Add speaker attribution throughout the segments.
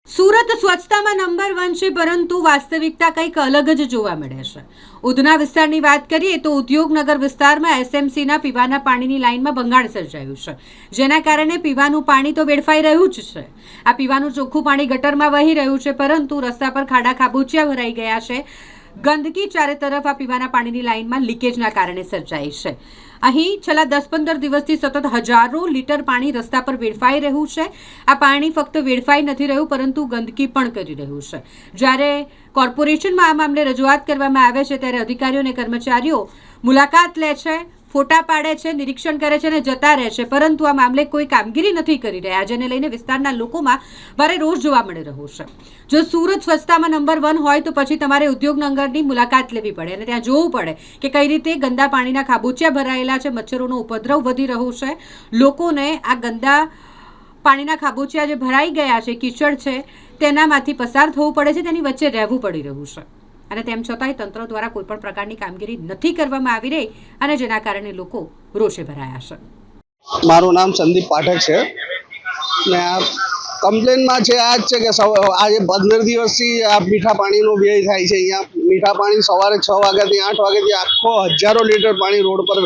Speaker 1: Surat સ્વચ્છતામાં number 1 છે, પરંતુ વાસ્તવિકતા કંઈક અલગ જ જોવા મળે છે. ઉધના વિસ્તારની વાત કરીએ તો ઉદ્યોગનગર વિસ્તારમાં એસએમસીના પીવાના પાણીની લાઇનમાં ભંગાણ સર્જાયું છે, જેના કારણે પીવાનું પાણી તો વેડફાઈ રહ્યું જ છે. આ પીવાનું ચોખ્ખું પાણી ગટરમાં વહી રહ્યું છે, પરંતુ રસ્તા પર ખાડા ખાબોચિયા ભરાઈ ગયા છે. ગંદકી ચારે તરફ આ પીવાના પાણીની લાઇનમાં લીકેજના કારણે સર્જાઈ છે. અહીં છેલ્લા 10-15 દિવસથી સતત હજારો લીટર પાણી રસ્તા પર વેડફાઈ રહ્યું છે. આ પાણી ફક્ત વેડફાઈ નથી રહ્યું, પરંતુ ગંદકી પણ કરી રહ્યું છે. જ્યારે કોર્પોરેશનમાં આ મામલે રજૂઆત કરવામાં આવે છે, ત્યારે અધિકારીઓ અને કર્મચારીઓ મુલાકાત લે છે, ફોટા પાડે છે, નિરીક્ષણ કરે છે અને જતા રહે છે, પરંતુ આ મામલે કોઈ કામગીરી નથી કરી રહ્યા, જેને લઈને વિસ્તારના લોકોમાં ભારે રોષ જોવા મળી રહ્યો છે. જો સુરત સ્વચ્છતામાં નંબર 1 હોય તો પછી તમારે ઉદ્યોગનગરની મુલાકાત લેવી પડે અને ત્યાં જોવું પડે કે કઈ રીતે ગંદા પાણીના ખાબોચિયા ભરાયેલા છે, મચ્છરોનો ઉપદ્રવ વધી રહ્યો છે. લોકોને આ ગંદા પાણીના ખાબોચિયા જે ભરાઈ ગયા છે, કીચડ છે, તેનામાંથી પસાર થવું પડે છે, તેની વચ્ચે રહેવું પડી રહ્યું છે. અને તેમ છતાંય તંત્ર દ્વારા કોઈ પણ પ્રકારની કામગીરી નથી કરવામાં આવી રહી, અને જેના કારણે લોકો રોષે ભરાયા છે.
Speaker 2: મારું નામ સંદીપ પાઠક છે ને આ કમ્પ્લેનમાં છે આ જ છે કે આજે 15 દિવસથી આ મીઠા પાણીનો વ્યય થાય છે. અહીંયા મીઠા પાણી સવારે 6 વાગ્યાથી 8 વાગ્યાથી આખો હજારો લીટર પાણી રોડ પર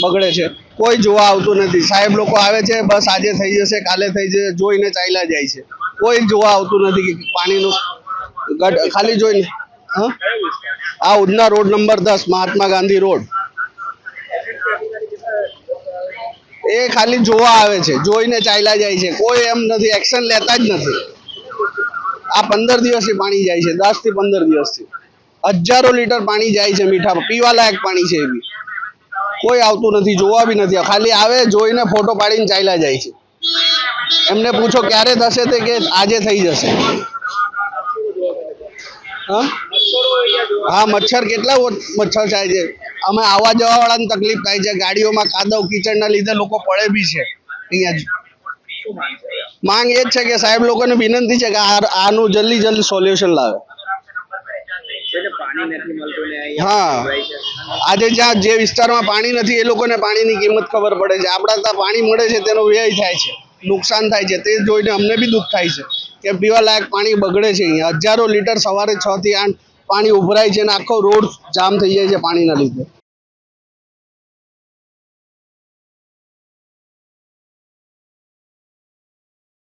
Speaker 2: બગડે છે. કોઈ જોવા આવતું નથી. સાહેબ લોકો આવે છે, બસ આજે થઈ જશે, કાલે થઈ જશે, જોઈને ચાલ્યા જાય છે. કોઈ જોવા આવતું નથી કે પાણીનું ખાલી જોઈને. આ Udhna road number 10 Mahatma Gandhi road, એ ખાલી જોવા આવે છે, જોઈને ચાલ્યા જાય છે. કોઈ એમ નથી, એક્શન લેતા જ નથી. આ 15 દિવસથી પાણી જાય છે, 10 થી 15 દિવસથી હજારો લીટર પાણી જાય છે. મીઠા પીવા લાયક પાણી છે, એ બી કોઈ આવતું નથી, જોવા બી નથી. ખાલી આવે, જોઈને ફોટો પાડીને ચાલ્યા જાય છે. એમને પૂછો ક્યારે થશે, તે કે આજે થઈ જશે. હા, મચ્છર કેટલા મચ્છર થાય છે. અમે આવવા જવા વાળાને તકલીફ થાય છે. ગાડીઓમાં કાદવ કીચડના લીધે લોકો પડે બી છે. અહીંયા માંગ એ જ છે કે સાહેબ લોકોને વિનંતી છે કે આનું જલ્દી સોલ્યુશન લાવે. હા, આજે જ્યાં જે વિસ્તારમાં પાણી નથી, એ લોકોને પાણીની કિંમત ખબર પડે છે. આપણા ત્યાં પાણી મળે છે, તેનો વ્યય થાય છે, નુકસાન થાય છે. તે જોઈને અમને બી દુઃખ થાય છે કે પીવા લાયક પાણી બગડે છે. અહીંયા હજારો લીટર સવારે 6 થી 8 પાણી ઉભરાય છે અને આખો રોડ જામ થઈ જાય છે પાણીના લીધે.